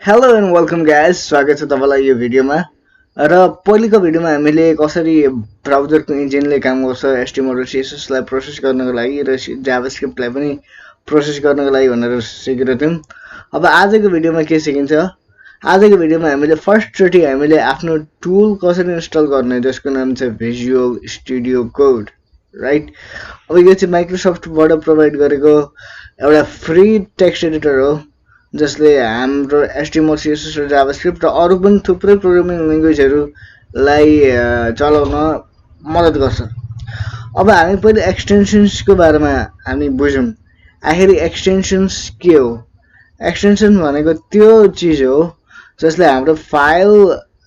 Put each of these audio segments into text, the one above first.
Hello and welcome guys स्वागत छ तपाईलाई यो भिडियोमा र पहिलेको भिडियोमा हामीले कसरी ब्राउजरको इन्जिनले काम गर्छ HTML र CSS लाई प्रोसेस गर्नको लागि र जाभास्क्रिप्ट लाई पनि प्रोसेस गर्नको लागि भनेर सिकेका थियौं। अब आजको भिडियोमा के सिकिन्छ? आजको भिडियोमा हामीले फर्स्ट चोटी हामीले आफ्नो टुल कसरी इन्स्टल गर्ने जसको नाम छ भिजुअल स्टुडियो कोड, राइट? अब यो चाहिँ माइक्रोसफ्टबाट प्रोवाइड गरेको एउटा फ्री टेक्स्ट एडिटर हो जसले हाम्रो HTML CSS र जाभास्क्रिप्ट र अरु पनि थुप्रै प्रोग्रामिङ ल्याङ्ग्वेजहरुलाई चलाउन मद्दत गर्छ। अब हामी पहिले एक्सटेन्सन्सको बारेमा हामी बुझौं। आखिर एक्सटेन्सन्स के हो? एक्सटेन्सन भनेको त्यो चीज हो जसले हाम्रो फाइल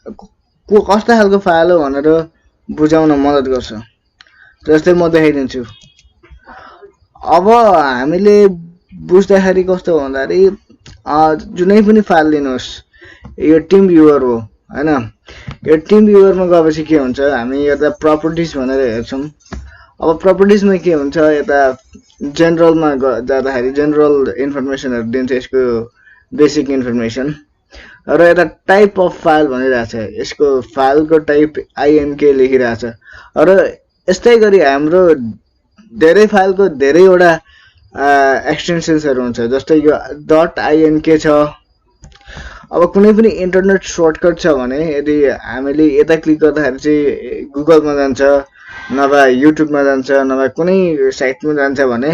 को कस्तो खालको फाइल हो भनेर बुझाउन मद्दत गर्छ। जस्तै म देखाइदिन्छु। अब हामीले बुझ्दाखेरि कस्तो भन्दाखेरि जुनै पनि फाइल लिनुहोस्, यो टिम भ्युअर हो हैन। यो टिम भ्युअरमा गएपछि के हुन्छ, हामी यता प्रपर्टिज भनेर हेर्छौं। अब प्रपर्टिजमा के हुन्छ, यता जेनरलमा जाँदाखेरि जेनरल इन्फर्मेसनहरु दिन्छ, यसको बेसिक इन्फर्मेसन। र यता टाइप अफ फाइल भनिरहेछ, यसको फाइलको टाइप INK लेखिरहेछ। र यस्तै गरी हाम्रो धेरै फाइलको धेरैवटा एक्सटेन्सन्सहरु हुन्छ, जस्तै यो .ink छ। अब कुनै पनि इन्टरनेट सर्टकट छ भने यदि हामीले यता क्लिक गर्दाखेरि चाहिँ गुगलमा जान्छ, नभए युट्युबमा जान्छ, नभए कुनै साइटमा जान्छ भने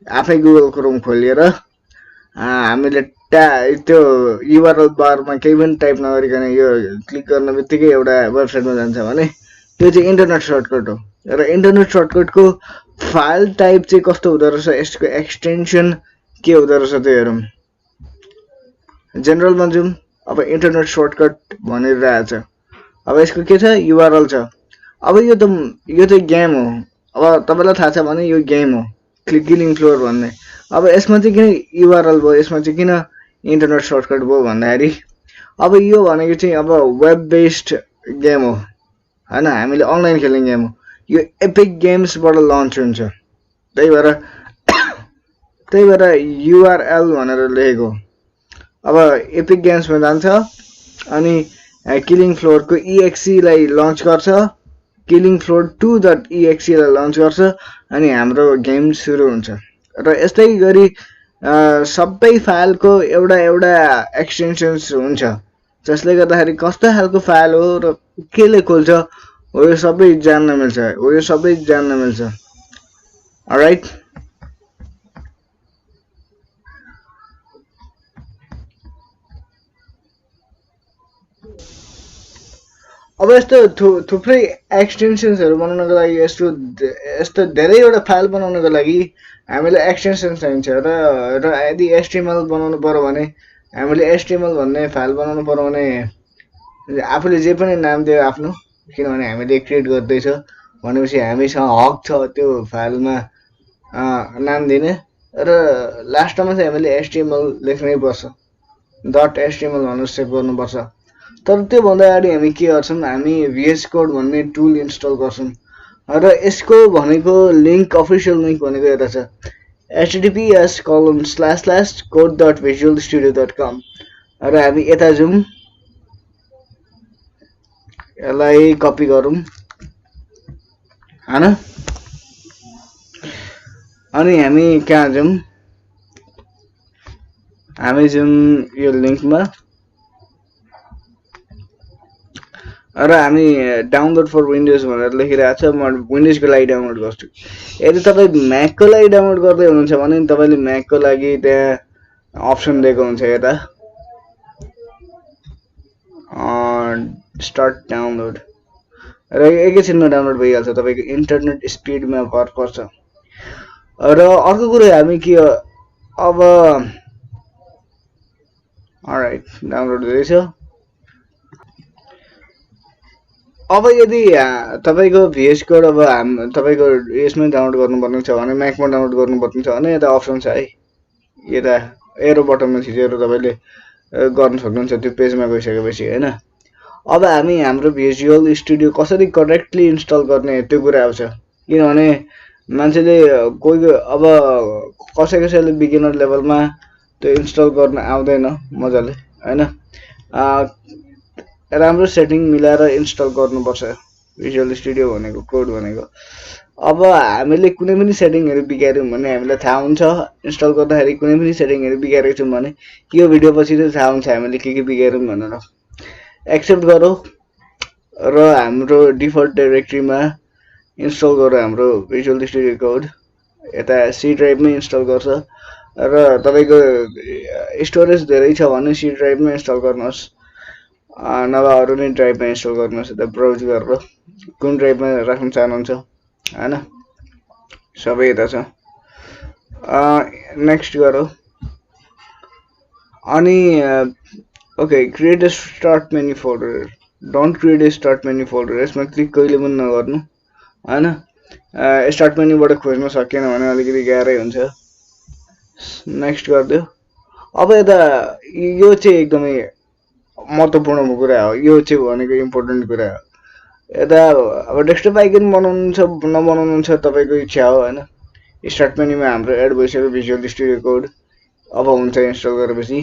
आफै गुगल क्रोम खोलेर हामीले त्यो URL बारमा केही पनि टाइप नगरिकन यो क्लिक गर्नबित्तिकै एउटा वेबसाइटमा जान्छ भने त्यो चाहिँ इन्टरनेट सर्टकट हो। र इन्टरनेट सर्टकटको फाइल टाइप चाहिँ कस्तो हुँदो रहेछ, यसको एक्सटेन्सन के हुँदो रहेछ त्यो हेरौं। जेनरलमा जाउँ। अब इन्टरनेट सर्टकट भनिरहेछ। अब यसको के छ, URL छ। अब यो त गेम हो। अब तपाईलाई थाहा छ भने यो गेम हो, किलिङ फ्लोर भन्ने। अब यसमा चाहिँ किन URL भयो, यसमा चाहिँ किन इन्टरनेट सर्टकट भयो भन्दाखेरि अब यो भनेको चाहिँ अब वेब बेस्ड गेम हो हैन, हामीले अनलाइन खेल्ने गेम हो। यो एपिक गेम्सबाट लन्च हुन्छ, त्यही भएर URL भनेर लेखेको। अब एपिक गेम्समा जान्छ अनि किलिङ फ्लोरको EXE लाई लन्च गर्छ, किलिङ फ्लोर 2.exe लाई लन्च गर्छ अनि हाम्रो गेम सुरु हुन्छ। र यस्तै गरी सबै फाइलको एउटा एक्सटेन्सन्स हुन्छ जसले गर्दाखेरि कस्तो खालको फाइल हो र केले खोल्छ हो यो सबै जान्न मिल्छ। अलराइट। अब यस्तो थुप्रै एक्सटेन्सन्सहरु बनाउनको लागि यस्तो धेरैवटा फाइल बनाउनको लागि हामीले एक्सटेन्सन चाहिन्छ। र यदि HTML बनाउनु पर्यो भने हामीले HTML भन्ने फाइल बनाउनु पर्यो भने आफूले जे पनि नाम दियो आफ्नो, किनभने हामीले क्रिएट गर्दै छ भनेपछि हामीसँग हक छ त्यो फाइलमा नाम दिने। र लास्टमा चाहिँ हामीले HTML लेख्नै पर्छ, .html भनेर सेभ गर्नुपर्छ। तर त्यो भन्दा अगाडि हामी के गर्छौं, हामी vscode भन्ने टुल इन्स्टल गर्छौं। र यसको भनेको लिंक, अफिसियल लिंक भनेको यता छ, https://code.visualstudio.com। र हामी यता जाउँ, यसलाई कपी गरौँ हैन, अनि हामी कहाँ जाउँ, हामी जाउँ यो लिंकमा र हामी डाउनलोड फर विन्डोज भनेर लेखिरहेछ। म विन्डोजको लागि डाउनलोड गर्छु। यदि तपाईँ म्याकको लागि डाउनलोड गर्दै हुनुहुन्छ भने तपाईले म्याकको लागि त्यहाँ अप्सन दिएको हुन्छ, यता स्टार्ट डाउनलोड र एकैछिनमा डाउनलोड भइहाल्छ। तपाईको इन्टरनेट स्पिडमा भर पर्छ। र अर्को कुरा हामी के अब अलराइट डाउनलोड हुँदैछ। अब यदि तपाईको VS कोड अब तपाईको यसमै डाउनलोड गर्नुपर्ने छ भने, म्याकमा डाउनलोड गर्नुपर्ने छ भने यता अप्सन छ है, यता एरो बटनमा थिचेर तपाईले गर्न सक्नुहुन्छ त्यो पेजमा गइसकेपछि हैन। अब हामी हाम्रो भिजुअल स्टुडियो कसरी करेक्टली इन्स्टल गर्ने त्यो कुरा आउँछ, किनभने मान्छेले कोही अब कसैले बिगिनर लेभलमा त्यो इन्स्टल गर्न आउँदैन मजाले, हैन राम्रो सेटिङ मिलाएर इन्स्टल गर्नुपर्छ भिजुअल स्टुडियो भनेको कोड भनेको अब हामीले कुनै पनि सेटिङहरू बिगार्यौँ भने हामीलाई थाहा हुन्छ इन्स्टल गर्दाखेरि कुनै पनि सेटिङहरू बिगारेको छौँ भने यो भिडियो पछि चाहिँ थाहा हुन्छ हामीले के बिगार्यौँ भनेर एक्सेप्ट गरौँ र हाम्रो डिफल्ट डाइरेक्टरीमा इन्स्टल गरौँ हाम्रो भिजुअल स्टुडियो कोड यता सी ड्राइभमै इन्स्टल गर्छ र तपाईँको स्टोरेज धेरै छ भने सी ड्राइभमै इन्स्टल गर्नुहोस् नभए अरू नै ड्राइभमा इन्स्टल गर्नुहोस् यता ब्राउज गरेर कुन ड्राइभमा राख्न चाहनुहुन्छ हैन सबै यता छ नेक्स्ट गरौँ अनि okay create a start menu folder don't create a start menu folder यसमा क्लिक कहिले पनि नगर्नु हैन स्टार्ट मेन्युबाट खोज्न सकिएन भने अलिकति गाह्रै हुन्छ नेक्स्ट गरिदियो अब यता यो चाहिँ एकदमै महत्त्वपूर्ण कुरा हो यो चाहिँ भनेको इम्पोर्टेन्ट कुरा हो यता अब डेस्कटप आइकन बनाउनु छ नबनाउनु छ तपाईँको इच्छा हो हैन स्टार्ट मेन्युमा हाम्रो एड भइसक्यो भिजुअल स्टुडियो कोड अब हुन्छ इन्स्टल गरेपछि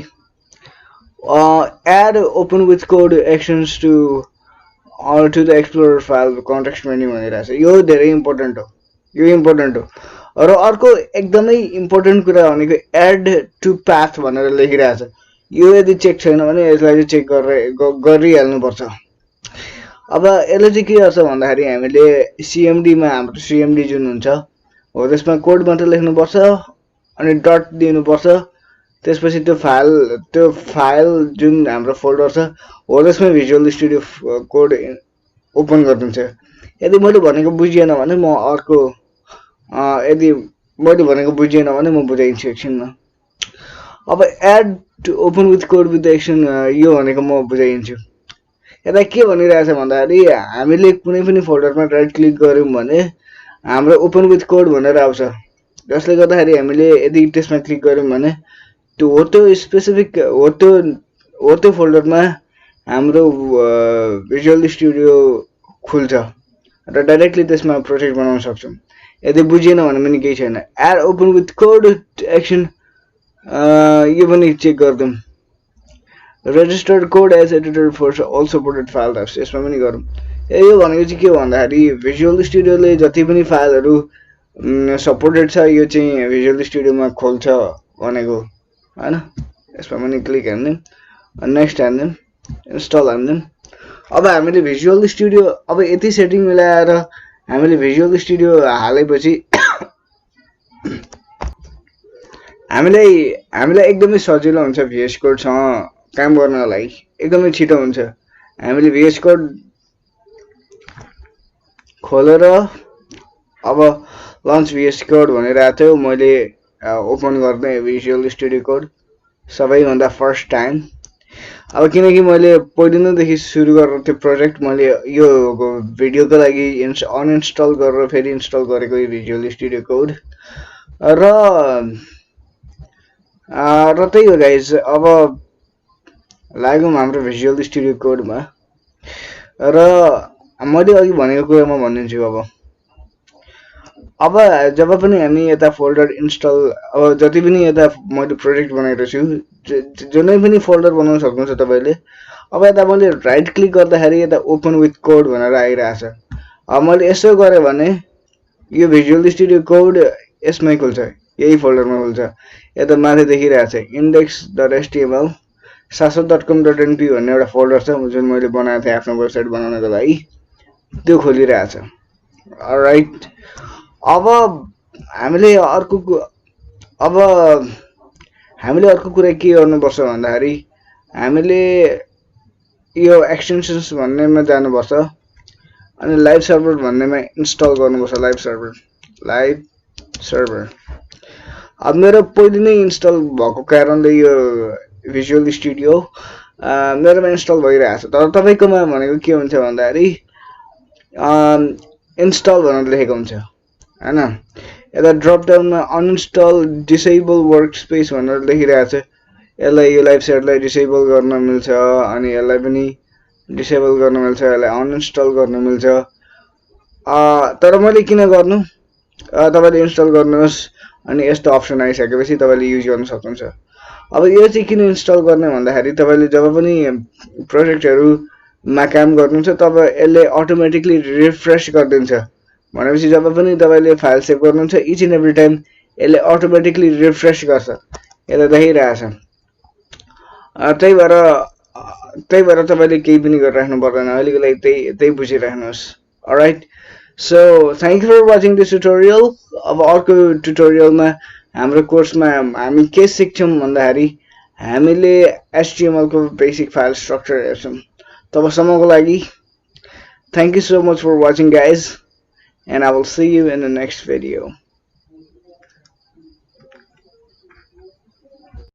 add open with code actions to the explorer file context menu भनिरहेको छ यो धेरै इम्पोर्टेन्ट हो यो इम्पोर्टेन्ट हो र अर्को एकदमै इम्पोर्टेन्ट कुरा भनेको एड टु पाथ भनेर लेखिरहेको छ यो यदि चेक छैन भने यसलाई चाहिँ चेक गरिहाल्नुपर्छ अब यसले चाहिँ के गर्छ भन्दाखेरि हामीले सिएमडीमा हाम्रो सिएमडी जुन हुन्छ हो त्यसमा कोड मात्र लेख्नुपर्छ अनि डट दिनुपर्छ त्यसपछि त्यो फाइल जुन हाम्रो फोल्डर छ हो त्यसमा भिजुअल स्टुडियो कोड ओपन गरिदिन्छ यदि मैले भनेको बुझिएन भने म अर्को यदि मैले भनेको बुझिएन भने म बुझाइदिन्छु एकछिनमा अब add to open with code with action यो भनेको म बुझाइदिन्छु यता के भनिरहेछ भन्दाखेरि हामीले कुनै पनि फोल्डरमा राइट क्लिक गऱ्यौँ भने हाम्रो ओपन विथ कोड भनेर आउँछ जसले गर्दाखेरि हामीले यदि त्यसमा क्लिक गऱ्यौँ भने त्यो स्पेसिफिक हो त्यो फोल्डरमा हाम्रो भिजुअल स्टुडियो खुल्छ र डाइरेक्टली त्यसमा प्रोजेक्ट बनाउन सक्छौँ यदि बुझिएन भने पनि केही छैन add open with code action यो पनि चेक गर्छौँ registered code as editor for all supported file types यसमा पनि गरौँ यो भनेको चाहिँ के भन्दाखेरि भिजुअल स्टुडियोले जति पनि फाइलहरू सपोर्टेड छ यो चाहिँ भिजुअल स्टुडियोमा खोल्छ भनेको हैन यसमा पनि क्लिक हान्दिउँ नेक्स्ट हान्दिउँ इन्स्टल हान्दिउँ अब हामीले भिजुअल स्टुडियो अब यति सेटिङ मिलाएर हामीले भिजुअल स्टुडियो हालेपछि हामीलाई एकदमै सजिलो हुन्छ VS कोडसँग काम गर्नको लागि एकदमै छिटो हुन्छ हामीले VS कोड खोलेर अब लन्च VS कोड भनिरहेको थियो मैले ओपन गर्दै भिजुअल स्टुडियो कोड सबैभन्दा फर्स्ट टाइम अब किनकि मैले पहिला नैदेखि सुरु गरेर त्यो प्रोजेक्ट मैले यो भिडियोको लागि अनइन्स्टल गरेर फेरि इन्स्टल गरेको यो भिजुअल स्टुडियो कोड र त्यही हो गाइज अब लाग्यौँ हाम्रो भिजुअल स्टुडियो कोडमा र मैले अघि भनेको कुरा म भनिदिन्छु अब जब पनि हामी यता फोल्डर इन्स्टल अब जति पनि यता मैले प्रोजेक्ट बनाएको छु जुनै पनि फोल्डर बनाउन सक्नुहुन्छ तपाईँले अब यता मैले राइट क्लिक गर्दाखेरि यता ओपन विथ कोड भनेर आइरहेछ अब मैले यसो गरेँ भने यो भिजुअल स्टुडियो कोड यसमै खुल्छ यही फोल्डरमा खुल्छ यता माथि देखिरहेछ index.html sasot.com.np भन्ने एउटा फोल्डर छ जुन मैले बनाएको थिएँ आफ्नो वेबसाइट बनाउनको लागि त्यो खोलिरहेछ राइट अब हामीले अर्को कुरा के गर्नुपर्छ भन्दाखेरि हामीले यो एक्सटेन्सन्स भन्नेमा जानुपर्छ अनि लाइभ सर्भर भन्नेमा इन्स्टल गर्नुपर्छ लाइभ सर्भर अब मेरो पहिले नै इन्स्टल भएको कारणले यो भिजुअल स्टुडियो मेरोमा इन्स्टल भइरहेछ तर तपाईँकोमा भनेको के हुन्छ भन्दाखेरि इन्स्टल भनेर लेखेको हुन्छ हैन यता ड्रप डाउनमा अनइन्स्टल डिसेबल वर्कस्पेस भनेर लेखिरहेछ यसलाई यो लाइभ सेटलाई डिसेबल गर्न मिल्छ अनि यसलाई पनि डिसेबल गर्न मिल्छ यसलाई अनइन्स्टल गर्न मिल्छ तर मैले किन गर्नु तपाईले इन्स्टल गर्नुहोस् अनि यस्तो अप्सन आइसकेपछि तपाईले युज गर्न सक्नुहुन्छ अब यो चाहिँ किन इन्स्टल गर्ने भन्दाखेरि तपाईले जब पनि प्रोजेक्टहरुमा काम गर्नुहुन्छ तब यसले अटोमेटिकली रिफ्रेश गरिदिन्छ भनेपछि जब पनि तपाईले फाइल सेभ गर्नुहुन्छ इच एन्ड एभ्री टाइम यसले अटोमेटिकली रिफ्रेश गर्छ यता देखाइरहेछ त्यही भएर तपाईले केही पनि गरिराख्नु पर्दैन अहिलेको लागि त्यही बुझिराख्नुहोस् alright so thank you for watching this tutorial अब अर्को ट्युटोरियलमा हाम्रो कोर्समा हामी के सिक्छौं भन्दाखेरि हामीले एचटीएमएल को बेसिक फाइल स्ट्रक्चर हेर्छौं तबसम्मको लागि thank you so much for watching guys and I will see you in the next video